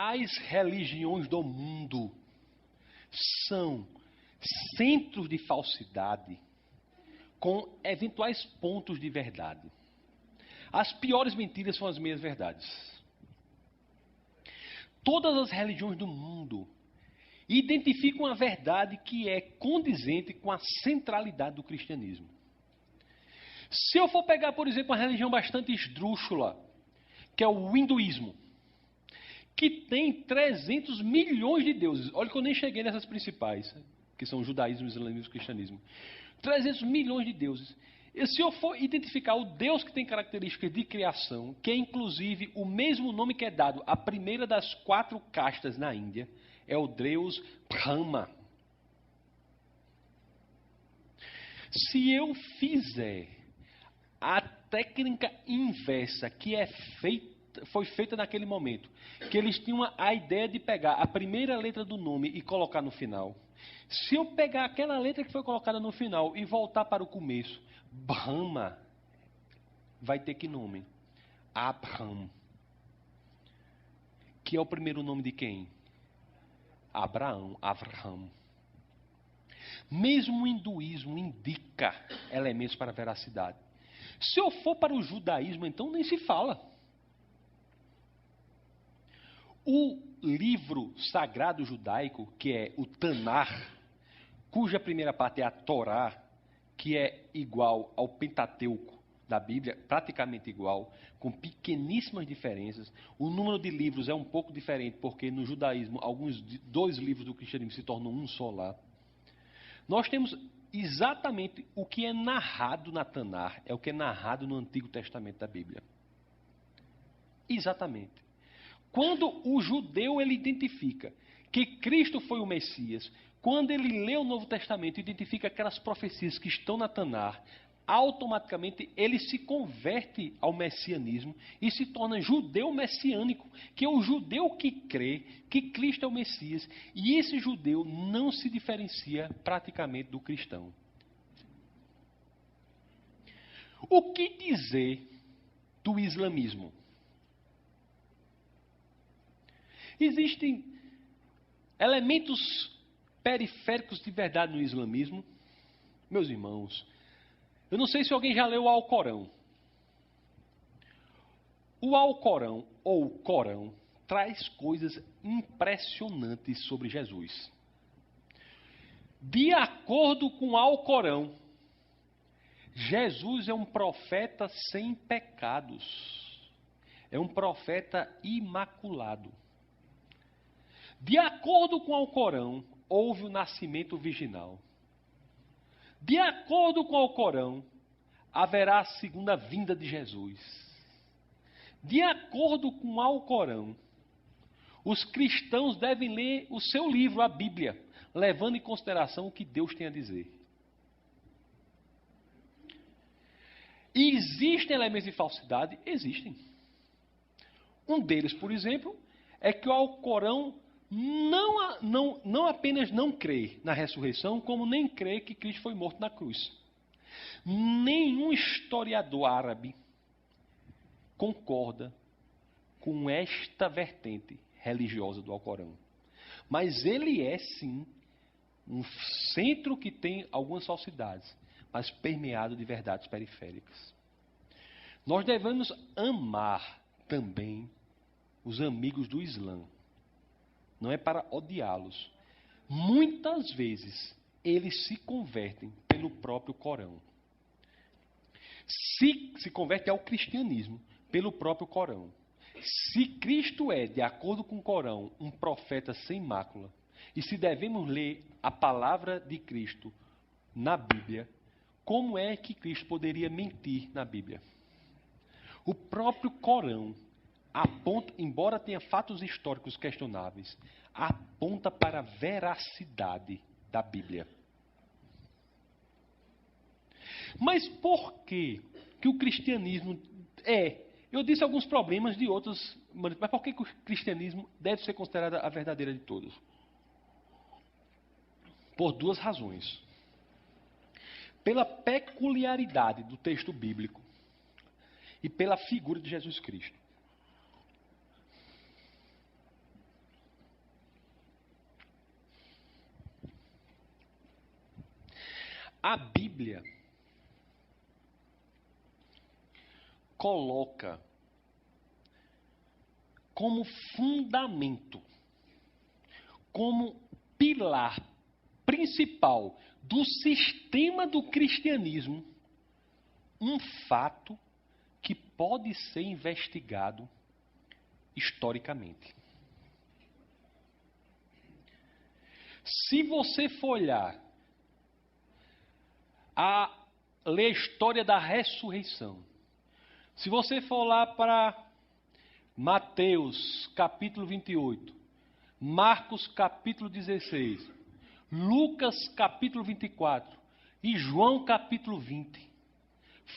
as religiões do mundo são centros de falsidade com eventuais pontos de verdade. As piores mentiras são as meias verdades. Todas as religiões do mundo identificam a verdade que é condizente com a centralidade do cristianismo. Se eu for pegar, por exemplo, uma religião bastante esdrúxula, que é o hinduísmo, que tem 300 milhões de deuses. Olha que eu nem cheguei nessas principais, que são o judaísmo, o islamismo e o cristianismo. 300 milhões de deuses. E se eu for identificar o Deus que tem características de criação, que é inclusive o mesmo nome que é dado à primeira das 4 castas na Índia, é o Deus Brahma. Se eu fizer a técnica inversa que foi feita naquele momento, que eles tinham a ideia de pegar a primeira letra do nome e colocar no final. Se eu pegar aquela letra que foi colocada no final e voltar para o começo, Brahma vai ter que nome? Abraham. Que é o primeiro nome de quem? Abraão, Avraham. Mesmo o hinduísmo indica elementos para a veracidade. Se eu for para o judaísmo, então nem se fala. O livro sagrado judaico, que é o Tanar, cuja primeira parte é a Torá, que é igual ao Pentateuco da Bíblia, praticamente igual, com pequeníssimas diferenças. O número de livros é um pouco diferente, porque no judaísmo, 2 livros do cristianismo se tornam um só lá. Nós temos exatamente o que é narrado na Tanar, é o que é narrado no Antigo Testamento da Bíblia. Exatamente. Quando o judeu ele identifica que Cristo foi o Messias, quando ele lê o Novo Testamento e identifica aquelas profecias que estão na Tanar, automaticamente ele se converte ao messianismo e se torna judeu messiânico, que é o judeu que crê que Cristo é o Messias, e esse judeu não se diferencia praticamente do cristão. O que dizer do islamismo? Existem elementos periféricos de verdade no islamismo. Meus irmãos, eu não sei se alguém já leu o Alcorão. O Alcorão, ou o Corão, traz coisas impressionantes sobre Jesus. De acordo com o Alcorão, Jesus é um profeta sem pecados. É um profeta imaculado. De acordo com o Alcorão, houve o nascimento virginal. De acordo com o Alcorão, haverá a segunda vinda de Jesus. De acordo com o Alcorão, os cristãos devem ler o seu livro, a Bíblia, levando em consideração o que Deus tem a dizer. E existem elementos de falsidade? Existem. Um deles, por exemplo, é que o Alcorão não apenas não crê na ressurreição, como nem crê que Cristo foi morto na cruz. Nenhum historiador árabe concorda com esta vertente religiosa do Alcorão. Mas ele é, sim, um centro que tem algumas falsidades, mas permeado de verdades periféricas. Nós devemos amar também os amigos do Islã. Não é para odiá-los. Muitas vezes, eles se convertem pelo próprio Corão. Se converte ao cristianismo pelo próprio Corão. Se Cristo é, de acordo com o Corão, um profeta sem mácula, e se devemos ler a palavra de Cristo na Bíblia, como é que Cristo poderia mentir na Bíblia? O próprio Corão aponta, embora tenha fatos históricos questionáveis, aponta para a veracidade da Bíblia. Mas por que o cristianismo eu disse alguns problemas de outros, mas por que o cristianismo deve ser considerado a verdadeira de todos? Por 2 razões. Pela peculiaridade do texto bíblico e pela figura de Jesus Cristo. A Bíblia coloca como fundamento, como pilar principal do sistema do cristianismo, um fato que pode ser investigado historicamente. Se você for olhar ler a história da ressurreição, se você for lá para Mateus capítulo 28, Marcos capítulo 16, Lucas capítulo 24 e João capítulo 20,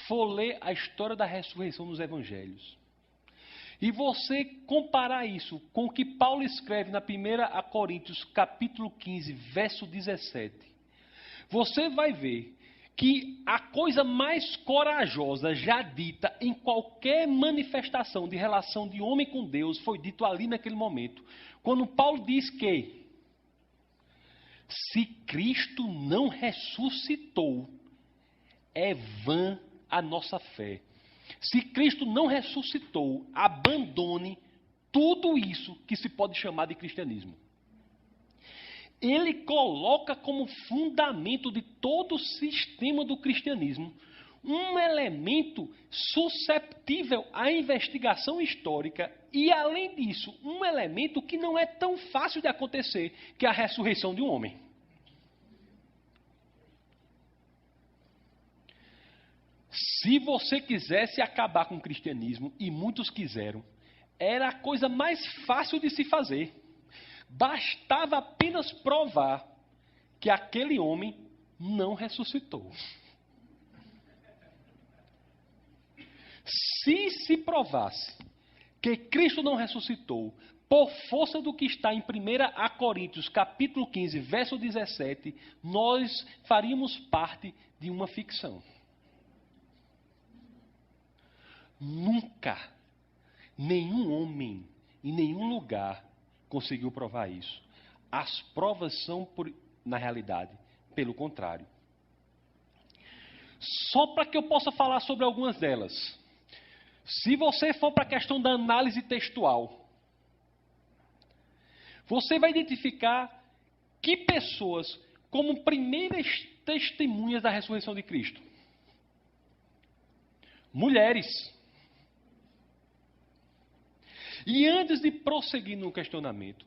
for ler a história da ressurreição nos evangelhos, e você comparar isso com o que Paulo escreve na 1 Coríntios capítulo 15, verso 17, você vai ver que a coisa mais corajosa já dita em qualquer manifestação de relação de homem com Deus foi dito ali naquele momento. Quando Paulo diz que se Cristo não ressuscitou, é vã a nossa fé. Se Cristo não ressuscitou, abandone tudo isso que se pode chamar de cristianismo. Ele coloca como fundamento de todo o sistema do cristianismo um elemento susceptível à investigação histórica e, além disso, um elemento que não é tão fácil de acontecer, que é a ressurreição de um homem. Se você quisesse acabar com o cristianismo, e muitos quiseram, era a coisa mais fácil de se fazer. Bastava apenas provar que aquele homem não ressuscitou. Se provasse que Cristo não ressuscitou, por força do que está em 1 Coríntios capítulo 15, verso 17, nós faríamos parte de uma ficção. Nunca, nenhum homem, em nenhum lugar, conseguiu provar isso. As provas são, na realidade, pelo contrário. Só para que eu possa falar sobre algumas delas. Se você for para a questão da análise textual, você vai identificar que pessoas como primeiras testemunhas da ressurreição de Cristo? Mulheres. E antes de prosseguir no questionamento,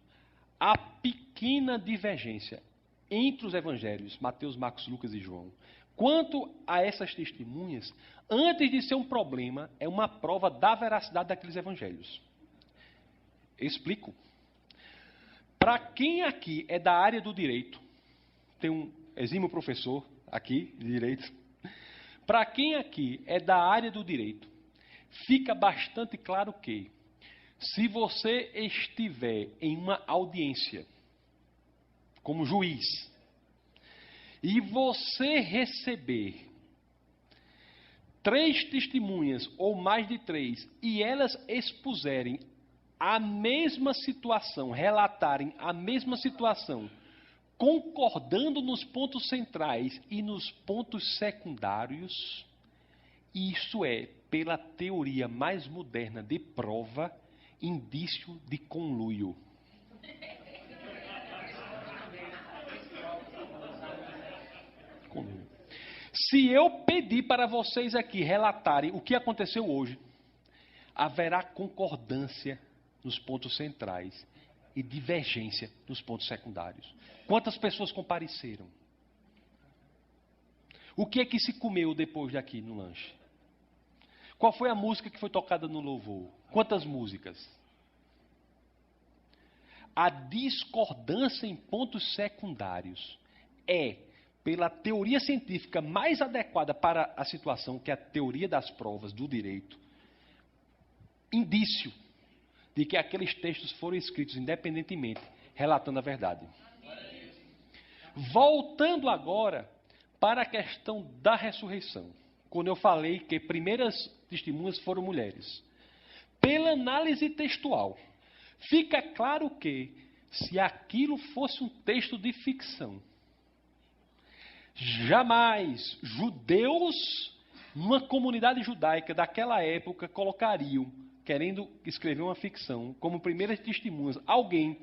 a pequena divergência entre os evangelhos, Mateus, Marcos, Lucas e João, quanto a essas testemunhas, antes de ser um problema, é uma prova da veracidade daqueles evangelhos. Explico. Para quem aqui é da área do direito, tem um exímio professor aqui de direito, para quem aqui é da área do direito, fica bastante claro que, se você estiver em uma audiência como juiz e você receber 3 testemunhas ou mais de 3 e elas expuserem a mesma situação, relatarem a mesma situação, concordando nos pontos centrais e nos pontos secundários, isso é, pela teoria mais moderna de prova, indício de conluio. Se eu pedir para vocês aqui relatarem o que aconteceu hoje, haverá concordância nos pontos centrais e divergência nos pontos secundários. Quantas pessoas compareceram? O que é que se comeu depois daqui no lanche? Qual foi a música que foi tocada no louvor? Quantas músicas? A discordância em pontos secundários é, pela teoria científica mais adequada para a situação, que é a teoria das provas do direito, indício de que aqueles textos foram escritos independentemente, relatando a verdade. Voltando agora para a questão da ressurreição, quando eu falei que primeiras testemunhas foram mulheres. Pela análise textual, fica claro que, se aquilo fosse um texto de ficção, Jamais judeus, numa comunidade judaica daquela época, colocariam, querendo escrever uma ficção, como primeiras testemunhas, alguém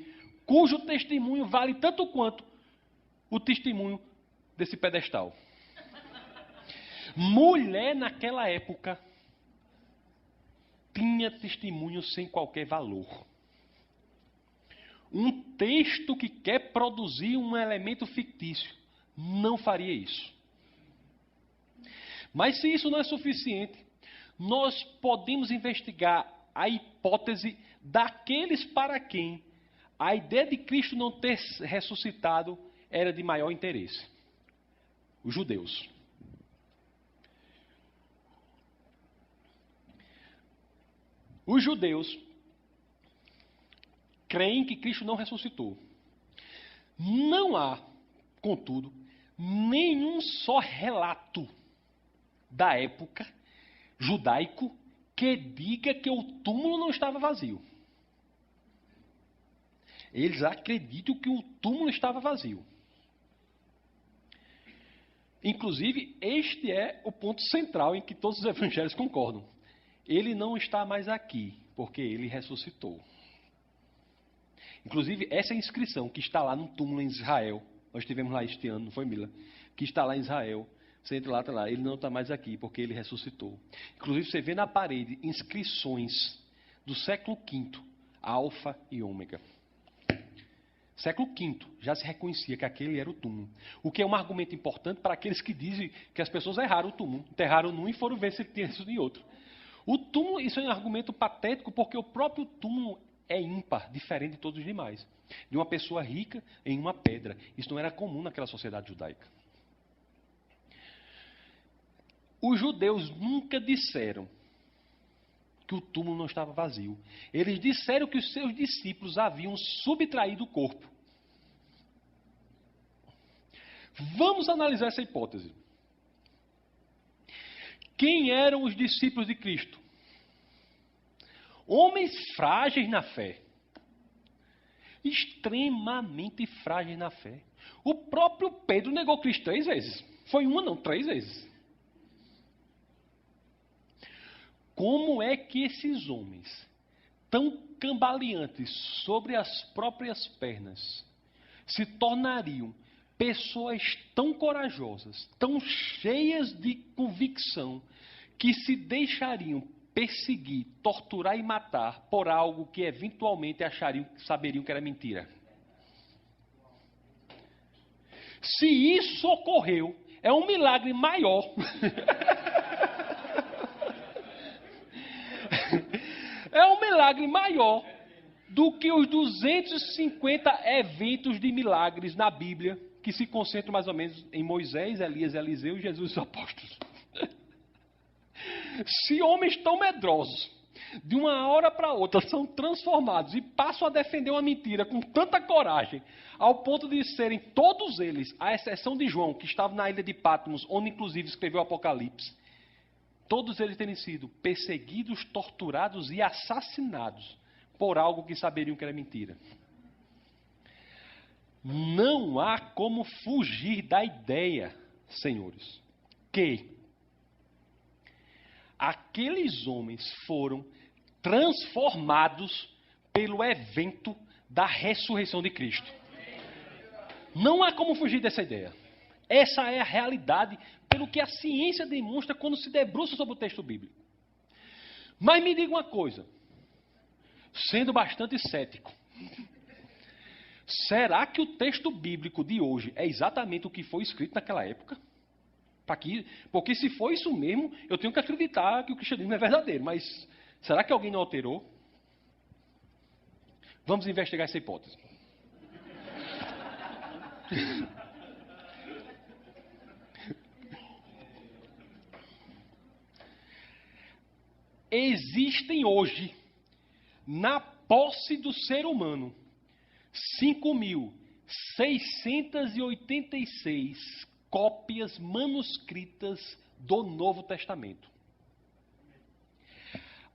cujo testemunho vale tanto quanto o testemunho desse pedestal. Mulher naquela época tinha testemunho sem qualquer valor. Um texto que quer produzir um elemento fictício não faria isso. Mas se isso não é suficiente, nós podemos investigar a hipótese daqueles para quem a ideia de Cristo não ter ressuscitado era de maior interesse. Os judeus. Os judeus creem que Cristo não ressuscitou. Não há, contudo, nenhum só relato da época judaico que diga que o túmulo não estava vazio. Eles acreditam que o túmulo estava vazio. Inclusive, este é o ponto central em que todos os evangelhos concordam. Ele não está mais aqui, porque ele ressuscitou. Inclusive, essa inscrição que está lá no túmulo em Israel, nós tivemos lá este ano, não foi, Mila? Que está lá em Israel. Você entra lá, está lá. Ele não está mais aqui, porque ele ressuscitou. Inclusive, você vê na parede inscrições do século V, Alfa e Ômega. Século V, já se reconhecia que aquele era o túmulo. O que é um argumento importante para aqueles que dizem que as pessoas erraram o túmulo. Enterraram num e foram ver se tinha isso em outro. O túmulo, isso é um argumento patético, porque o próprio túmulo é ímpar, diferente de todos os demais. De uma pessoa rica em uma pedra. Isso não era comum naquela sociedade judaica. Os judeus nunca disseram que o túmulo não estava vazio. Eles disseram que os seus discípulos haviam subtraído o corpo. Vamos analisar essa hipótese. Quem eram os discípulos de Cristo? Homens frágeis na fé. Extremamente frágeis na fé. O próprio Pedro negou Cristo 3 vezes. Foi uma não, 3 vezes. Como é que esses homens, tão cambaleantes sobre as próprias pernas, se tornariam pessoas tão corajosas, tão cheias de convicção, que se deixariam perseguir, torturar e matar por algo que eventualmente saberiam que era mentira? Se isso ocorreu, é um milagre maior. É um milagre maior do que os 250 eventos de milagres na Bíblia, que se concentram mais ou menos em Moisés, Elias, Eliseu e Jesus e os apóstolos. Se homens tão medrosos, de uma hora para outra, são transformados e passam a defender uma mentira com tanta coragem, ao ponto de serem todos eles, à exceção de João, que estava na ilha de Patmos, onde inclusive escreveu o Apocalipse, todos eles terem sido perseguidos, torturados e assassinados por algo que saberiam que era mentira. Não há como fugir da ideia, senhores, que aqueles homens foram transformados pelo evento da ressurreição de Cristo. Não há como fugir dessa ideia. Essa é a realidade, pelo que a ciência demonstra quando se debruça sobre o texto bíblico. Mas me diga uma coisa, sendo bastante cético, será que o texto bíblico de hoje é exatamente o que foi escrito naquela época? Porque se for isso mesmo, eu tenho que acreditar que o cristianismo é verdadeiro, mas será que alguém não alterou? Vamos investigar essa hipótese. Existem hoje, na posse do ser humano, 5.686 cópias manuscritas do Novo Testamento.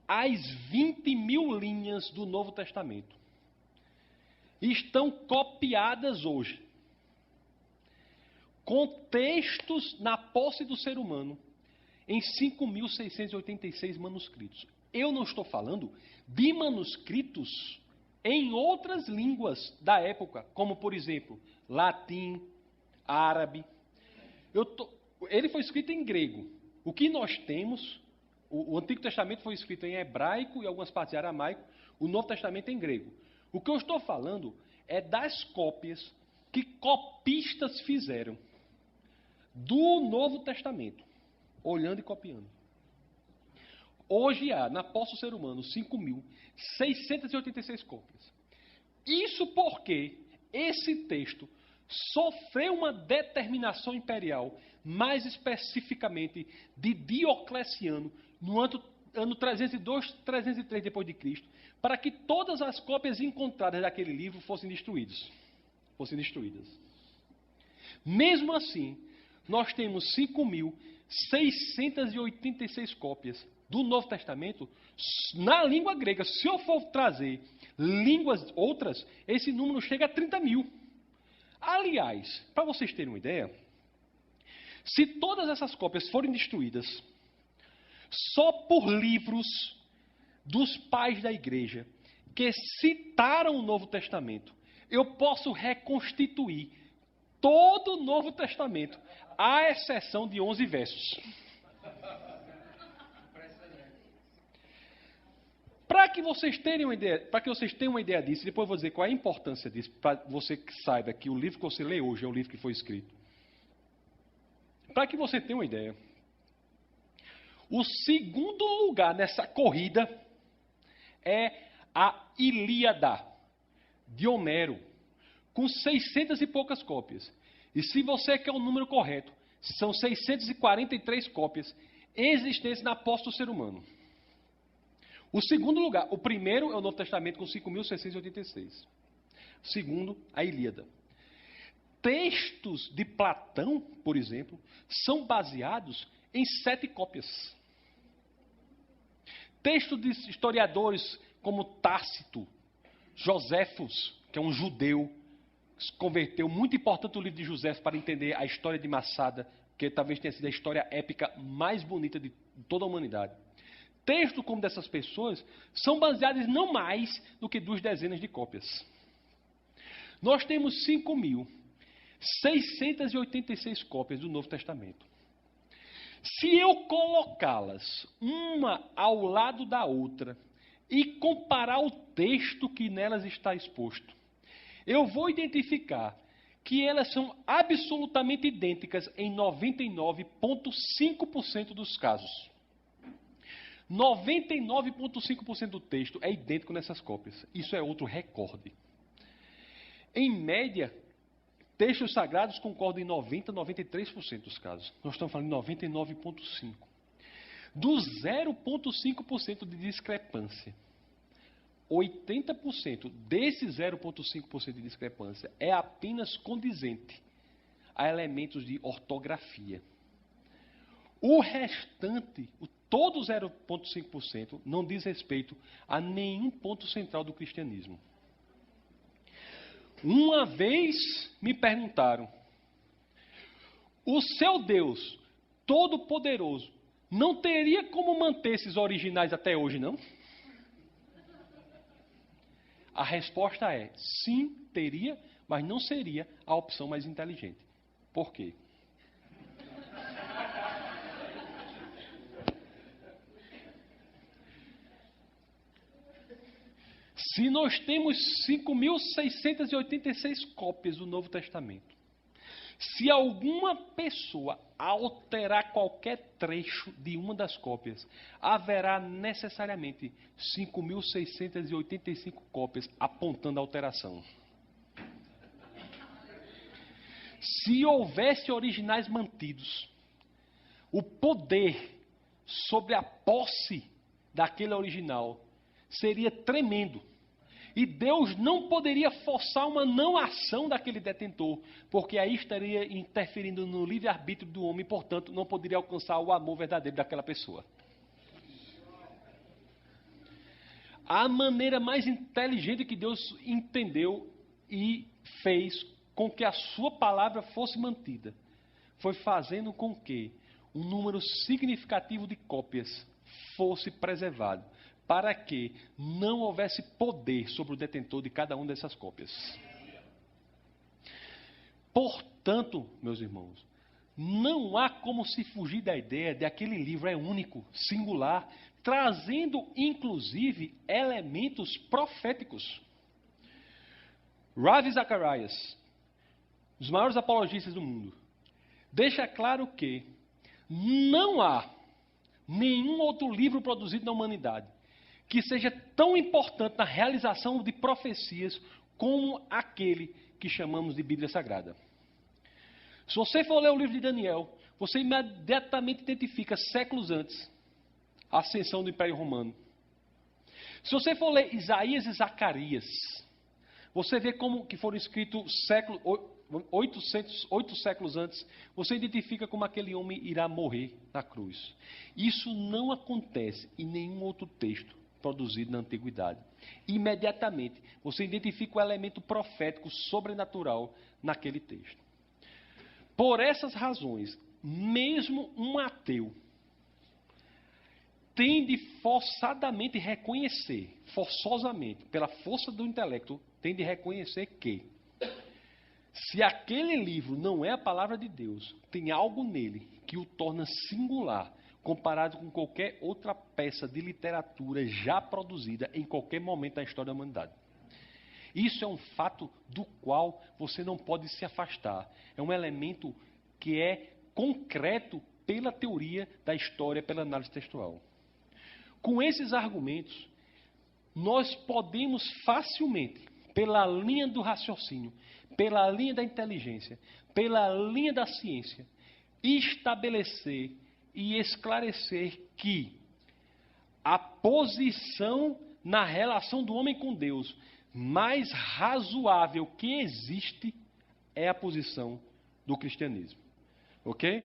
As 20.000 linhas do Novo Testamento estão copiadas hoje. com textos na posse do ser humano em 5.686 manuscritos. Eu não estou falando de manuscritos em outras línguas da época, como, por exemplo, latim, árabe. Ele foi escrito em grego. O que nós temos, o Antigo Testamento foi escrito em hebraico e algumas partes em aramaico, o Novo Testamento em grego. O que eu estou falando é das cópias que copistas fizeram do Novo Testamento, olhando e copiando. Hoje há, na posse do ser humano, 5.686 cópias. Isso porque esse texto sofreu uma determinação imperial, mais especificamente de Diocleciano, no ano 302, 303 depois de Cristo, para que todas as cópias encontradas daquele livro fossem destruídas. Mesmo assim, nós temos 5.686 cópias do Novo Testamento na língua grega. Se eu for trazer línguas outras, esse número chega a 30.000. Aliás, para vocês terem uma ideia, se todas essas cópias forem destruídas só por livros dos pais da igreja que citaram o Novo Testamento, eu posso reconstituir todo o Novo Testamento, à exceção de 11 versos. Para que vocês tenham uma ideia disso, depois eu vou dizer qual é a importância disso, para você que saiba que o livro que você lê hoje é o livro que foi escrito. Para que você tenha uma ideia, o segundo lugar nessa corrida é a Ilíada, de Homero, com 600 e poucas cópias. E se você quer o número correto, são 643 cópias existentes na posse do ser humano. O segundo lugar, o primeiro é o Novo Testamento com 5.686. O segundo, a Ilíada. Textos de Platão, por exemplo, são baseados em 7 cópias. Textos de historiadores como Tácito, Joséfos, que é um judeu, que se converteu, muito importante o livro de Joséfos para entender a história de Massada, que talvez tenha sido a história épica mais bonita de toda a humanidade. Textos como dessas pessoas são baseados não mais do que 2 dezenas de cópias. Nós temos 5.686 cópias do Novo Testamento. Se eu colocá-las uma ao lado da outra e comparar o texto que nelas está exposto, eu vou identificar que elas são absolutamente idênticas em 99,5% dos casos. 99,5% do texto é idêntico nessas cópias. Isso é outro recorde. Em média, textos sagrados concordam em 90%, 93% dos casos. Nós estamos falando de 99,5%. Do 0,5% de discrepância, 80% desse 0,5% de discrepância é apenas condizente a elementos de ortografia. O restante, todo 0,5%, não diz respeito a nenhum ponto central do cristianismo. Uma vez me perguntaram, o seu Deus Todo-Poderoso não teria como manter esses originais até hoje, não? A resposta é, sim, teria, mas não seria a opção mais inteligente. Por quê? Se nós temos 5.686 cópias do Novo Testamento, se alguma pessoa alterar qualquer trecho de uma das cópias, haverá necessariamente 5.685 cópias apontando a alteração. Se houvesse originais mantidos, o poder sobre a posse daquele original seria tremendo. E Deus não poderia forçar uma não ação daquele detentor, porque aí estaria interferindo no livre-arbítrio do homem, e, portanto, não poderia alcançar o amor verdadeiro daquela pessoa. A maneira mais inteligente que Deus entendeu e fez com que a sua palavra fosse mantida foi fazendo com que um número significativo de cópias fosse preservado, para que não houvesse poder sobre o detentor de cada uma dessas cópias. Portanto, meus irmãos, não há como se fugir da ideia de aquele livro é único, singular, trazendo inclusive elementos proféticos. Ravi Zacharias, um dos maiores apologistas do mundo, deixa claro que não há nenhum outro livro produzido na humanidade que seja tão importante na realização de profecias como aquele que chamamos de Bíblia Sagrada. Se você for ler o livro de Daniel, você imediatamente identifica séculos antes a ascensão do Império Romano. Se você for ler Isaías e Zacarias, você vê como que foram escritos 8 séculos antes, você identifica como aquele homem irá morrer na cruz. Isso não acontece em nenhum outro texto produzido na antiguidade. Imediatamente, você identifica o elemento profético sobrenatural naquele texto. Por essas razões, mesmo um ateu tem de forçosamente reconhecer, pela força do intelecto, tem de reconhecer que, se aquele livro não é a palavra de Deus, tem algo nele que o torna singular, comparado com qualquer outra peça de literatura já produzida em qualquer momento da história da humanidade. Isso é um fato do qual você não pode se afastar. É um elemento que é concreto pela teoria da história, pela análise textual. Com esses argumentos, nós podemos facilmente, pela linha do raciocínio, pela linha da inteligência, pela linha da ciência, estabelecer e esclarecer que a posição na relação do homem com Deus mais razoável que existe é a posição do cristianismo. Ok?